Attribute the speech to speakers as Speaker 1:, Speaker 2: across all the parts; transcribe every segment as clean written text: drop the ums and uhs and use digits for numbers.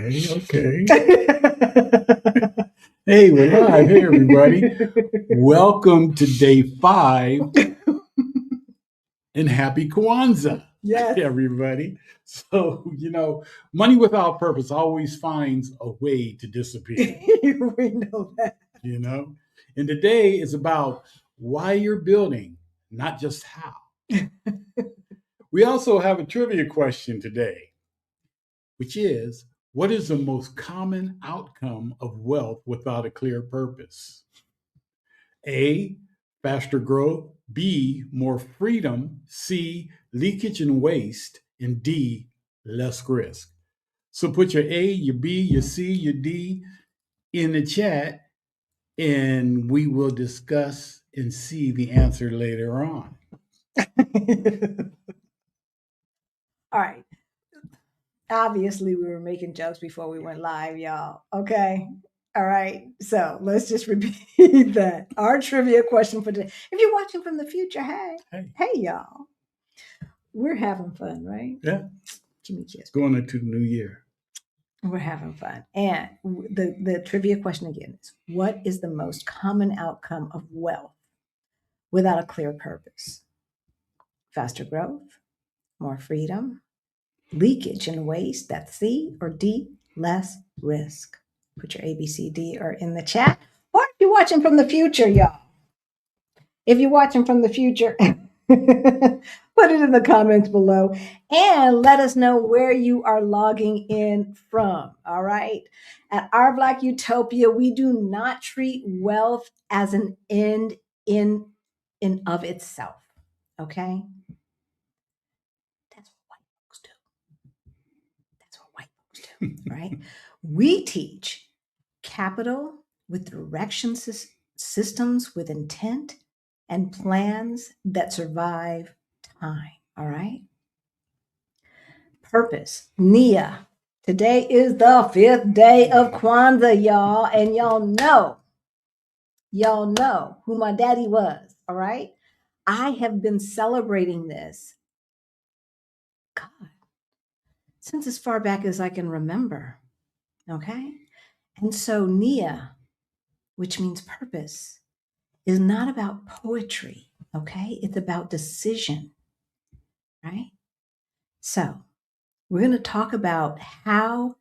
Speaker 1: Okay. Hey, we're live. Hey, everybody. Welcome to day 5 and happy Kwanzaa,
Speaker 2: Yes.
Speaker 1: everybody. So, money without purpose always finds a way to disappear,
Speaker 2: We know that.
Speaker 1: And today is about why you're building, not just how. We also have a trivia question today, which is, what is the most common outcome of wealth without a clear purpose? A, faster growth. B, more freedom. C, leakage and waste. And D, less risk. So put your A, your B, your C, your D in the chat, and we will discuss and see the answer later on.
Speaker 2: All right. Obviously, we were making jokes before we went live, y'all. Okay. All right. So let's just repeat that. Our trivia question for today. If you're watching from the future, hey, y'all. We're having fun, right?
Speaker 1: Yeah.
Speaker 2: Give me a kiss.
Speaker 1: Going into the new year.
Speaker 2: We're having fun. And the trivia question again is, what is the most common outcome of wealth without a clear purpose? Faster growth, more freedom, leakage and waste, that's C, or D, less risk. Put your A, B, C, D or in the chat. Or if you're watching from the future, y'all. If you're watching from the future, put it in the comments below and let us know where you are logging in from. All right. At Our Black Utopia, we do not treat wealth as an end in of itself. Okay. That's what white folks do. That's what white folks do, right? We teach capital with direction systems with intent and plans that survive time. All right. Purpose, Nia. Today is the 5th day of Kwanzaa, y'all. And y'all know who my daddy was. All right. I have been celebrating this, God, since as far back as I can remember. Okay. And so Nia, which means purpose, is not about poetry. Okay. It's about decision. Right. So we're going to talk about how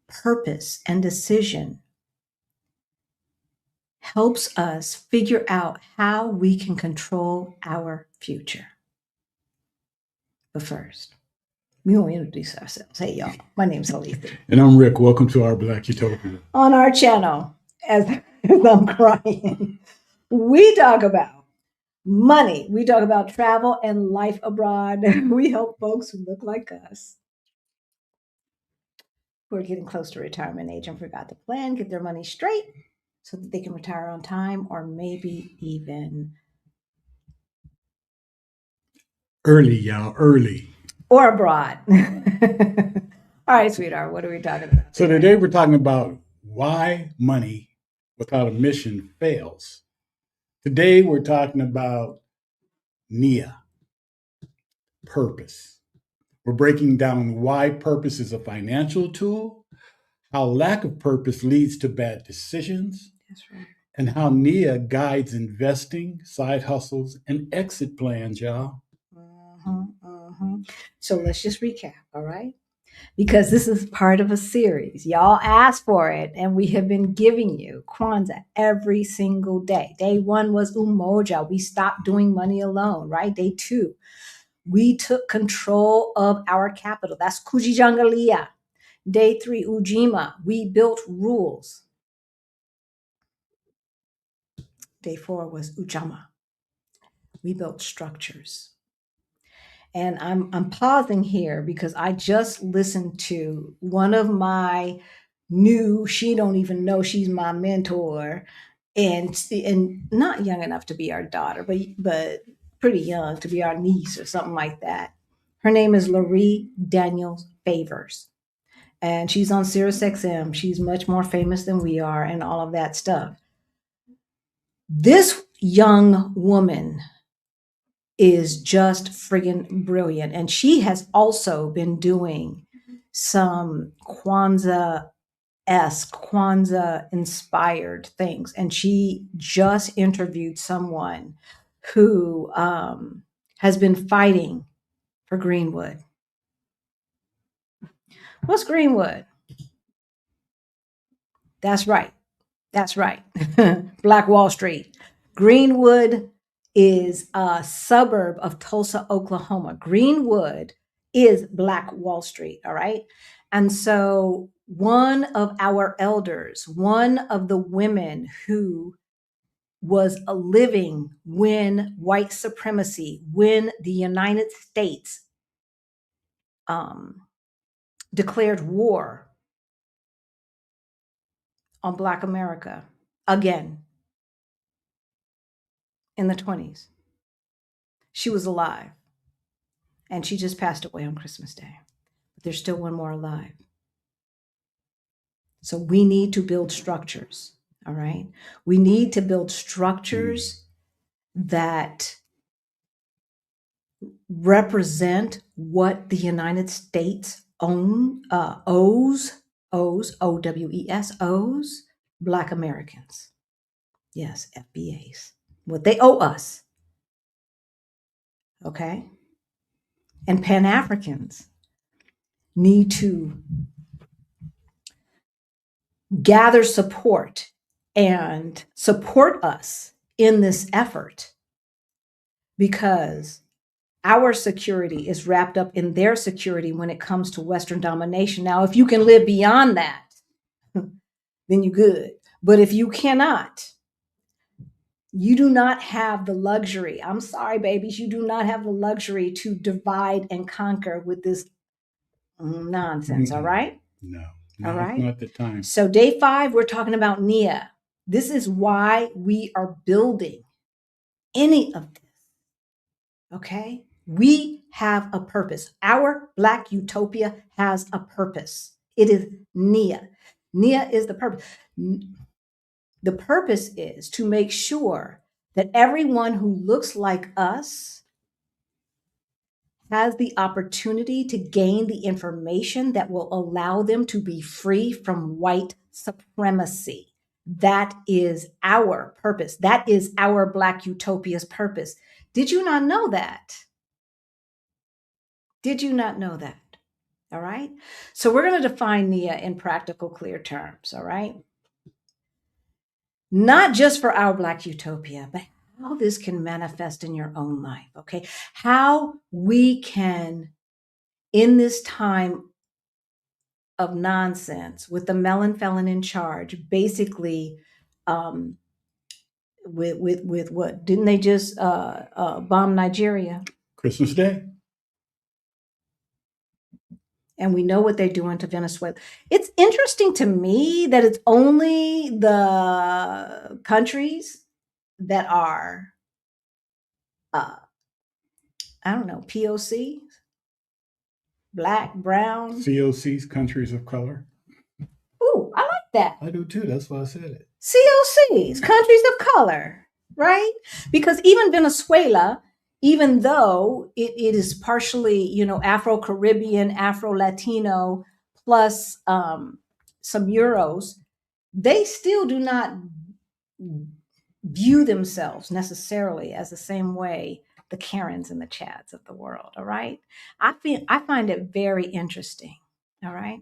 Speaker 2: purpose and decision helps us figure out how we can control our future. But first, we want to introduce ourselves. Hey, y'all. My name's Alethea.
Speaker 1: And I'm Rick. Welcome to Our Black Utopia.
Speaker 2: On our channel, as I'm crying, we talk about money. We talk about travel and life abroad. We help folks who look like us, who are getting close to retirement age and forgot to plan, get their money straight so that they can retire on time, or maybe even
Speaker 1: early, y'all, early.
Speaker 2: Or abroad. All right, sweetheart, what are we talking about?
Speaker 1: So today we're talking about why money without a mission fails. Today we're talking about Nia, purpose. We're breaking down why purpose is a financial tool, how lack of purpose leads to bad decisions,
Speaker 2: That's right,
Speaker 1: and how Nia guides investing, side hustles, and exit plans, y'all.
Speaker 2: So let's just recap, all right? Because this is part of a series. Y'all asked for it, and we have been giving you Kwanzaa every single day. Day 1 was Umoja. We stopped doing money alone, right? Day 2, we took control of our capital. That's Kujijangalia. Day 3, Ujima. We built rules. Day 4 was Ujama. We built structures. And I'm pausing here because I just listened to one of my new, she don't even know she's my mentor, and not young enough to be our daughter, but pretty young to be our niece or something like that. Her name is Laurie Daniels Favors, and she's on SiriusXM. She's much more famous than we are and all of that stuff. This young woman is just friggin' brilliant. And she has also been doing some Kwanzaa inspired things. And she just interviewed someone who has been fighting for Greenwood. What's Greenwood? That's right. That's right. Black Wall Street. Greenwood is a suburb of Tulsa, Oklahoma. Greenwood is Black Wall Street. All right. And so one of our elders, one of the women who was living when white supremacy, when the United States declared war on Black America again in the 20s. She was alive, and she just passed away on Christmas Day. But there's still one more alive. So we need to build structures, all right? We need to build structures that represent what the United States owes, O-W-E-S, owes Black Americans. Yes, FBAs. What they owe us. Okay? And Pan-Africans need to gather support and support us in this effort, because our security is wrapped up in their security when it comes to Western domination. Now, if you can live beyond that, then you're good. But if you cannot, you do not have the luxury. I'm sorry, babies. You do not have the luxury to divide and conquer with this nonsense. All right?
Speaker 1: No.
Speaker 2: All right.
Speaker 1: Not the time.
Speaker 2: So day 5, we're talking about Nia. This is why we are building any of this. Okay? We have a purpose. Our Black Utopia has a purpose. It is Nia. Nia is the purpose. The purpose is to make sure that everyone who looks like us has the opportunity to gain the information that will allow them to be free from white supremacy. That is our purpose. That is our Black Utopia's purpose. Did you not know that? Did you not know that? All right. So we're going to define Nia in practical, clear terms. All right. Not just for our Black Utopia, but how this can manifest in your own life. Okay. How we can, in this time of nonsense with the melon felon in charge, basically, with what? Didn't they just bomb Nigeria?
Speaker 1: Christmas Day.
Speaker 2: And we know what they're doing to Venezuela. It's interesting to me that it's only the countries that are, I don't know, POC, Black, brown.
Speaker 1: COCs, countries of color.
Speaker 2: Ooh, I like that.
Speaker 1: I do too. That's why I said it.
Speaker 2: COCs, countries of color, right? Because even Venezuela, even though it is partially, Afro-Caribbean, Afro-Latino, plus some Euros, they still do not view themselves necessarily as the same way the Karens and the Chads of the world, all right? I find it very interesting, all right?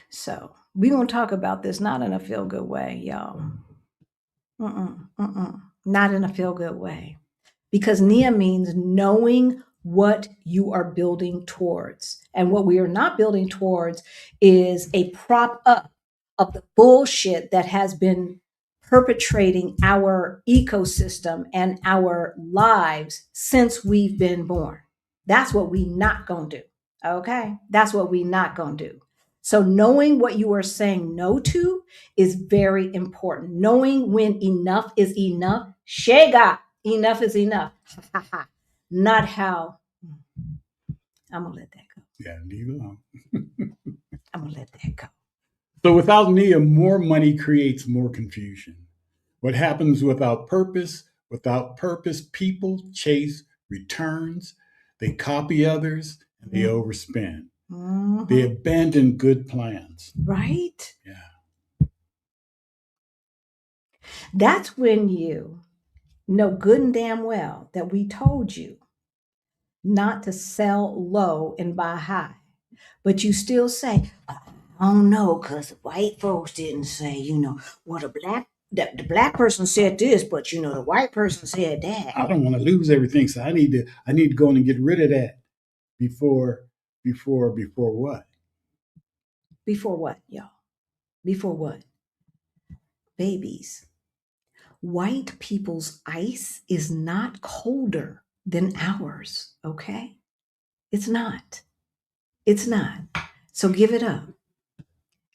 Speaker 2: So we're going to talk about this not in a feel-good way, y'all. Not in a feel-good way. Because Nia means knowing what you are building towards. And what we are not building towards is a prop up of the bullshit that has been perpetrating our ecosystem and our lives since we've been born. That's what we not gonna do. Okay? That's what we not gonna do. So knowing what you are saying no to is very important. Knowing when enough is enough. Shega, enough is enough. Not how. I'm gonna let that go.
Speaker 1: Yeah, leave it alone.
Speaker 2: I'm gonna let that go.
Speaker 1: So without Nia, more money creates more confusion. What happens without purpose? Without purpose, people chase returns. They copy others and they overspend.
Speaker 2: Mm-hmm.
Speaker 1: They abandon good plans.
Speaker 2: Right?
Speaker 1: Yeah.
Speaker 2: That's when you know good and damn well that we told you not to sell low and buy high. But you still say, I don't know, because white folks didn't say, well, the black person said this, but the white person said that.
Speaker 1: I don't want to lose everything, so I need to go in and get rid of that before what?
Speaker 2: Before what, y'all? Before what? Babies. White people's ice is not colder than ours, okay? It's not. It's not. So give it up.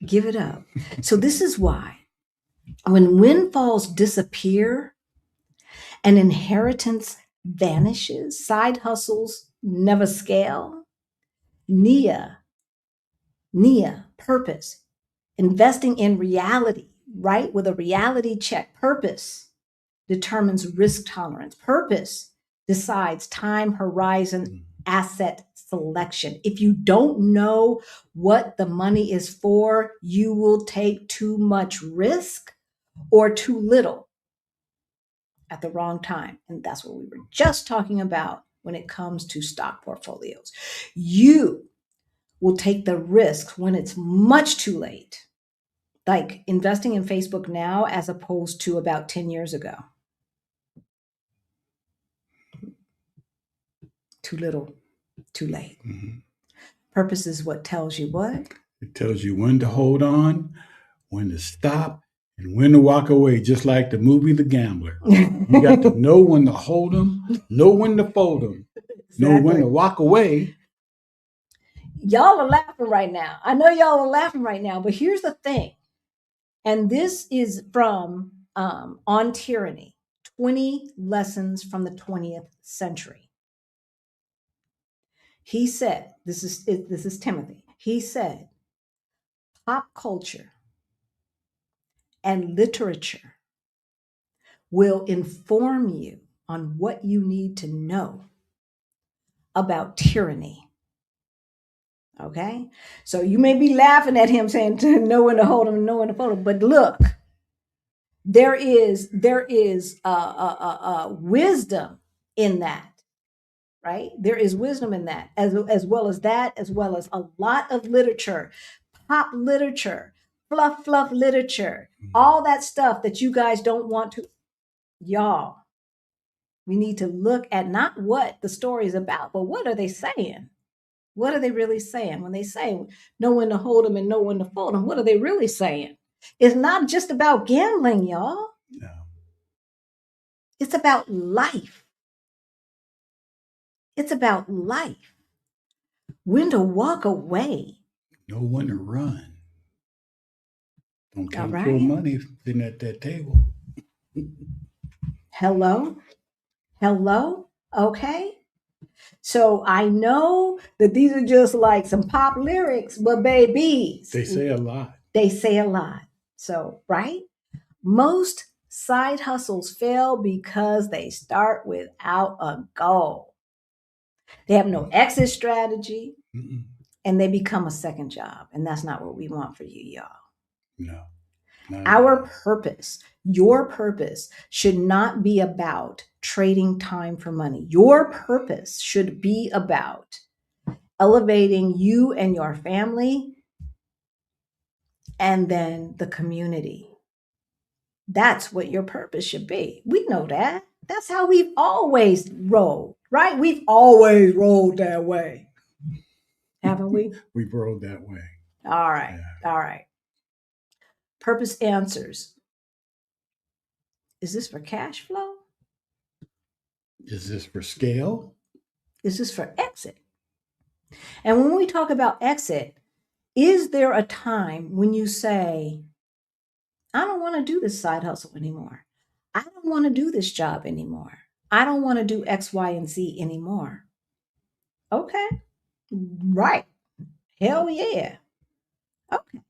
Speaker 2: Give it up. So this is why when windfalls disappear and inheritance vanishes, side hustles never scale, Nia, purpose, investing in reality, right? With a reality check, purpose determines risk tolerance. Purpose decides time horizon, asset selection. If you don't know what the money is for, you will take too much risk or too little at the wrong time. And that's what we were just talking about when it comes to stock portfolios. You will take the risk when it's much too late, like investing in Facebook now as opposed to about 10 years ago. Too little, too late.
Speaker 1: Mm-hmm.
Speaker 2: Purpose is what tells you what?
Speaker 1: It tells you when to hold on, when to stop, and when to walk away, just like the movie The Gambler. You got to know when to hold them, know when to fold them, know when to walk away.
Speaker 2: Y'all are laughing right now. I know y'all are laughing right now, but here's the thing. And this is from On Tyranny, 20 Lessons from the 20th Century. He said, this is Timothy. He said, pop culture and literature will inform you on what you need to know about tyranny. Okay? So you may be laughing at him saying to know when to hold him and know when to fold him, but look, there is wisdom in that, right? There is wisdom in that, as well as a lot of literature, pop literature, fluff literature, all that stuff that you guys don't want to, y'all. We need to look at not what the story is about, but what are they saying? What are they really saying when they say know when to hold them and know when to fold them? What are they really saying? It's not just about gambling, y'all.
Speaker 1: No.
Speaker 2: It's about life. It's about life. When to walk away.
Speaker 1: Know when to run. Don't count
Speaker 2: All
Speaker 1: your
Speaker 2: right.
Speaker 1: money sitting at that table.
Speaker 2: Hello? Okay. So I know that these are just like some pop lyrics, but babies.
Speaker 1: They say a lot.
Speaker 2: They say a lot. So, right? Most side hustles fail because they start without a goal. They have no exit strategy.
Speaker 1: Mm-mm.
Speaker 2: And they become a second job. And that's not what we want for you, y'all.
Speaker 1: No.
Speaker 2: Our purpose, your purpose should not be about trading time for money. Your purpose should be about elevating you and your family and then the community. That's what your purpose should be. We know that. That's how we've always rolled, right? We've always rolled that way. Haven't we?
Speaker 1: We've rolled that way.
Speaker 2: All right. Yeah. All right. Purpose answers. Is this for cash flow?
Speaker 1: Is this for scale?
Speaker 2: Is this for exit? And when we talk about exit, is there a time when you say, I don't want to do this side hustle anymore. I don't want to do this job anymore. I don't want to do X, Y, and Z anymore. Okay. Right. Hell yeah. Okay.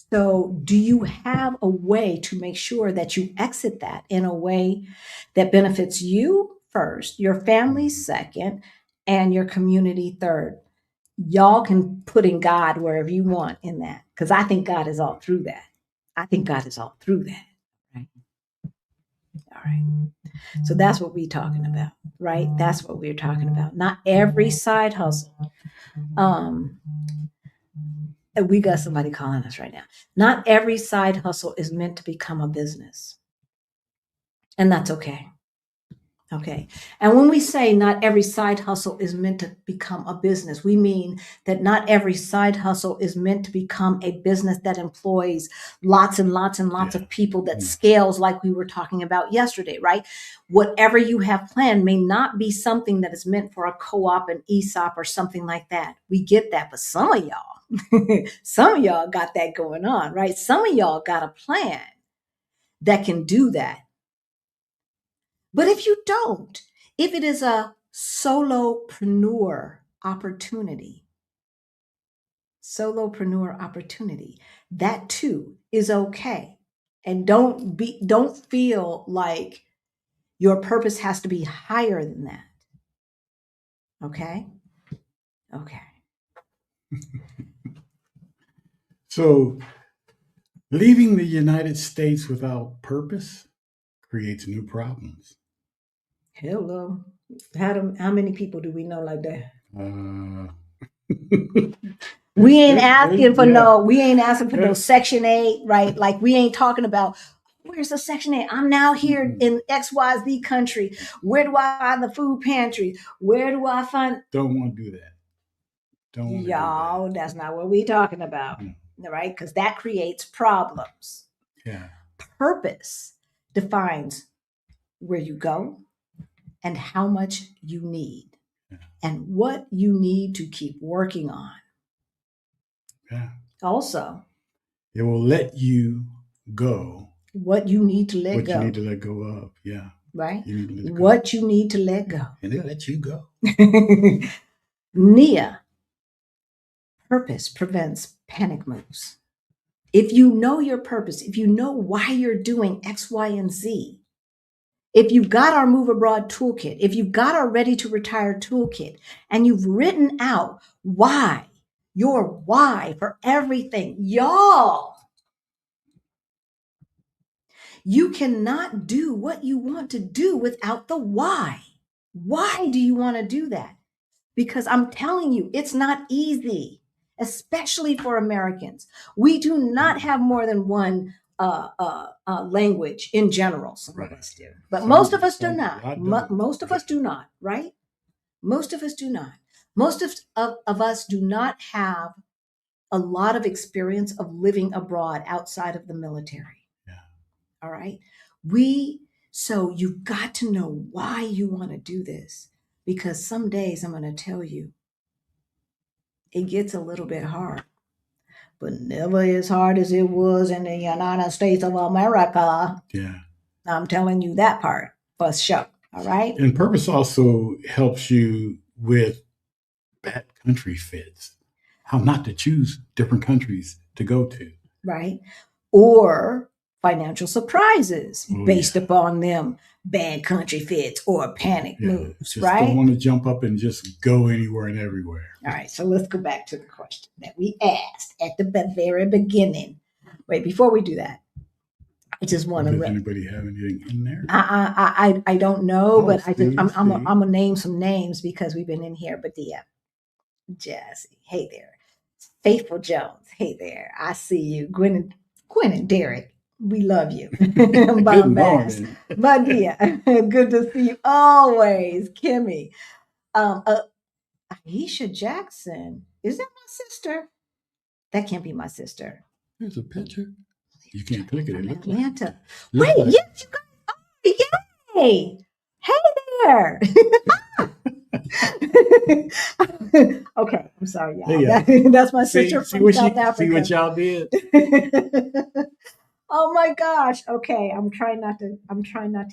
Speaker 2: So do you have a way to make sure that you exit that in a way that benefits you first, your family second, and your community third? y'all can put in God wherever you want in that, because I think God is all through that. I think God is all through that. Right. All right. So that's what we're talking about, right? That's what we're talking about. Not every side hustle. And we got somebody calling us right now. Not every side hustle is meant to become a business. And that's okay. Okay. And when we say not every side hustle is meant to become a business, we mean that not every side hustle is meant to become a business that employs lots and lots and lots of people, that scales like we were talking about yesterday, right? Whatever you have planned may not be something that is meant for a co-op, an ESOP, or something like that. We get that. But some of y'all got that going on, right? Some of y'all got a plan that can do that. But if you don't, if it is a solopreneur opportunity, that too is okay. And don't feel like your purpose has to be higher than that. Okay? Okay.
Speaker 1: So, leaving the United States without purpose creates new problems.
Speaker 2: Hello. How many people do we know like that? We ain't asking for no Section 8, right? Like, we ain't talking about, where's the Section 8? I'm now here in XYZ country. Where do I find the food pantry? Where do I find?
Speaker 1: Don't want to do that.
Speaker 2: Y'all, that's not what we're talking about, right? Because that creates problems.
Speaker 1: Yeah.
Speaker 2: Purpose defines where you go and how much you need and what you need to keep working on.
Speaker 1: Yeah.
Speaker 2: Also,
Speaker 1: it will let you go.
Speaker 2: What you need to let go.
Speaker 1: What you need to let go of. Yeah.
Speaker 2: Right?
Speaker 1: You need to let
Speaker 2: what you need to let go.
Speaker 1: And it lets you go.
Speaker 2: Nia, purpose prevents panic moves. If you know your purpose, if you know why you're doing X, Y, and Z, if you've got our Move Abroad toolkit, if you've got our Ready to Retire toolkit, and you've written out why, your why for everything, y'all, you cannot do what you want to do without the why. Why do you want to do that? Because I'm telling you, it's not easy, especially for Americans. We do not have more than one language in general. Some of us do, but most of us do not. Most of us do not, right? Most of us do not. Most of us do not have a lot of experience of living abroad outside of the military.
Speaker 1: Yeah.
Speaker 2: All right. So you've got to know why you want to do this, because some days I'm going to tell you it gets a little bit hard, but never as hard as it was in the United States of America.
Speaker 1: Yeah.
Speaker 2: I'm telling you that part for sure. All right.
Speaker 1: And purpose also helps you with bad country fits, how not to choose different countries to go to.
Speaker 2: Right. Or financial surprises based upon them bad country fits or panic moves,
Speaker 1: just
Speaker 2: right?
Speaker 1: Don't want to jump up and just go anywhere and everywhere.
Speaker 2: All right, so let's go back to the question that we asked at the very beginning. Wait, before we do that, I just want to.
Speaker 1: Does anybody have anything in there?
Speaker 2: I don't know, but I'm gonna name some names because we've been in here. But yeah, Jazzy, hey there. Faithful Jones, hey there. I see you. Gwen and Derek, we love you. Bombast. But yeah, good to see you always. Kimmy. Aisha Jackson. Is that my sister? That can't be my sister.
Speaker 1: There's a picture. You can't click it.
Speaker 2: From Atlanta. Wait, yes, you guys. Oh, yay. Hey there. Okay, I'm sorry, y'all. Hey, that's my sister from South Africa.
Speaker 1: See what y'all did.
Speaker 2: Oh my gosh. Okay, I'm trying not to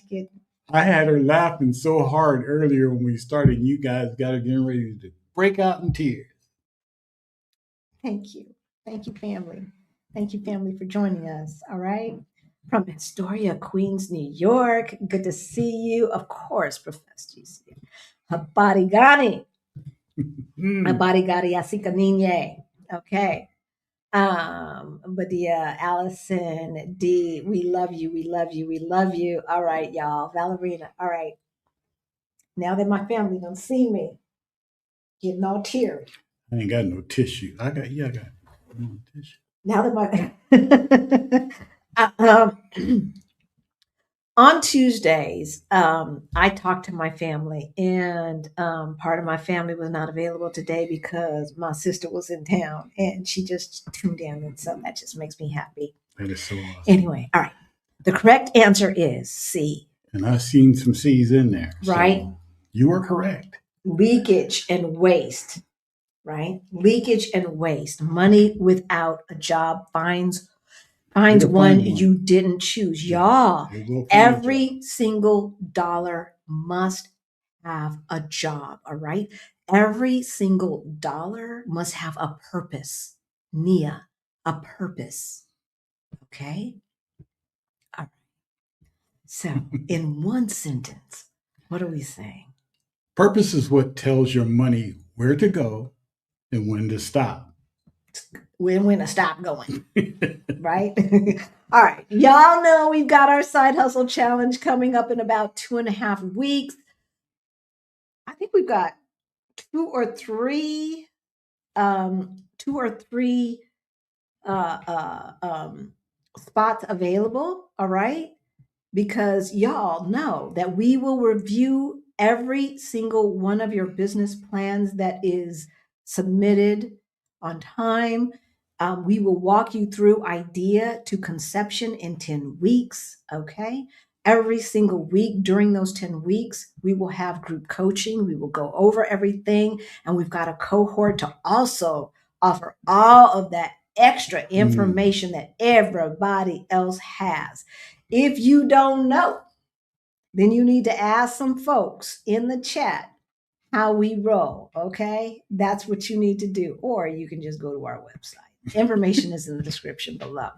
Speaker 2: get.
Speaker 1: I had her laughing so hard earlier when we started. You guys got her getting ready to break out in tears.
Speaker 2: Thank you, family. Thank you, family, for joining us. All right. From Astoria, Queens, New York. Good to see you. Of course, Professor GC. Habari Gani. Abarigari asika ninye. Okay. Badia, Allison, D, we love you, we love you, we love you. All right, y'all. Valerina, all right. Now that my family don't see me, getting all teary.
Speaker 1: I ain't got no tissue. I got no tissue.
Speaker 2: Now that my on Tuesdays, I talked to my family, and part of my family was not available today because my sister was in town, and she just tuned in, and so that just makes me happy.
Speaker 1: That is so awesome.
Speaker 2: Anyway, all right. The correct answer is C.
Speaker 1: And I've seen some C's in there.
Speaker 2: Right.
Speaker 1: So you are correct.
Speaker 2: Leakage and waste, right? Leakage and waste. Money without a job finds one you didn't choose. Y'all, every single dollar must have a job, all right? Every single dollar must have a purpose. Nia, a purpose. Okay? All right. So, in one sentence, what are we saying?
Speaker 1: Purpose is what tells your money where to go and when to stop.
Speaker 2: When to stop going, right? All right. Y'all know we've got our side hustle challenge coming up in about 2.5 weeks. I think we've got two or three spots available. All right. Because y'all know that we will review every single one of your business plans that is submitted on time. We will walk you through idea to conception in 10 weeks. Okay. Every single week during those 10 weeks, we will have group coaching. We will go over everything. And we've got a cohort to also offer all of that extra information that everybody else has. If you don't know, then you need to ask some folks in the chat how we roll, okay? That's what you need to do. Or you can just go to our website. Information is in the description below.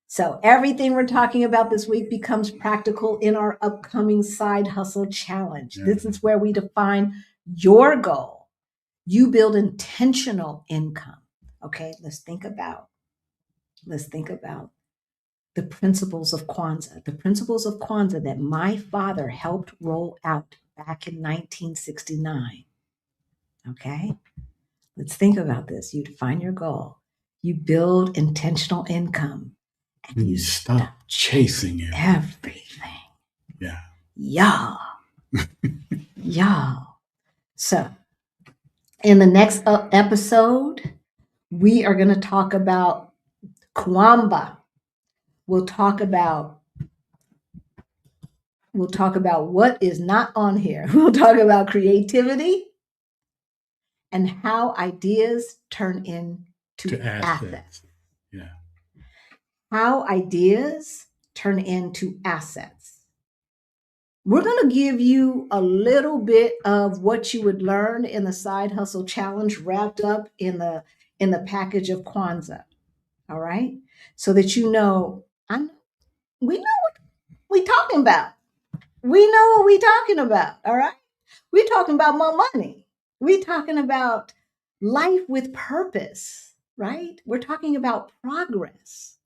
Speaker 2: So everything we're talking about this week becomes practical in our upcoming side hustle challenge. Yeah. This is where we define your goal. You build intentional income, okay? Let's think about the principles of Kwanzaa, that my father helped roll out back in 1969. Okay? Let's think about this. You define your goal. You build intentional income.
Speaker 1: And you stop chasing
Speaker 2: everything.
Speaker 1: Yeah.
Speaker 2: Y'all. Y'all. So, in the next episode, we are going to talk about Kwanzaa. We'll talk about what is not on here. We'll talk about creativity and how ideas turn into assets.
Speaker 1: Yeah.
Speaker 2: How ideas turn into assets. We're going to give you a little bit of what you would learn in the Side Hustle Challenge wrapped up in the package of Kwanzaa. All right? So that you know, we know what we're talking about. We know what we're talking about, all right? We're talking about more money. We're talking about life with purpose, right? We're talking about progress.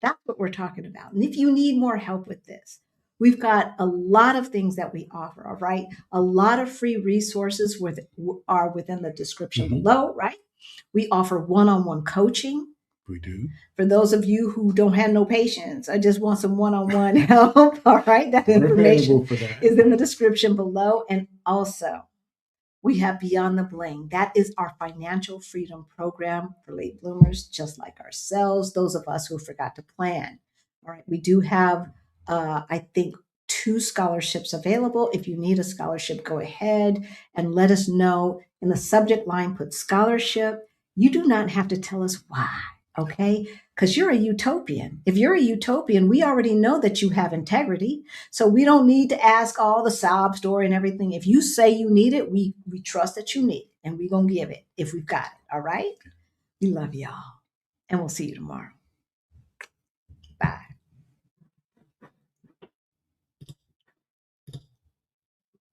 Speaker 2: That's what we're talking about. And if you need more help with this, we've got a lot of things that we offer, all right? A lot of free resources are within the description below, right? We offer one-on-one coaching.
Speaker 1: We do.
Speaker 2: For those of you who don't have no patience, I just want some one-on-one help. All right. That information is in the description below. And also, we have Beyond the Bling. That is our financial freedom program for late bloomers, just like ourselves, those of us who forgot to plan. All right. We do have, I think, 2 scholarships available. If you need a scholarship, go ahead and let us know. In the subject line, put scholarship. You do not have to tell us why. Okay, because you're a utopian. If you're a utopian, we already know that you have integrity. So we don't need to ask all the sob story and everything. If you say you need it, we trust that you need it, and we're going to give it if we've got it. All right. We love y'all, and we'll see you tomorrow.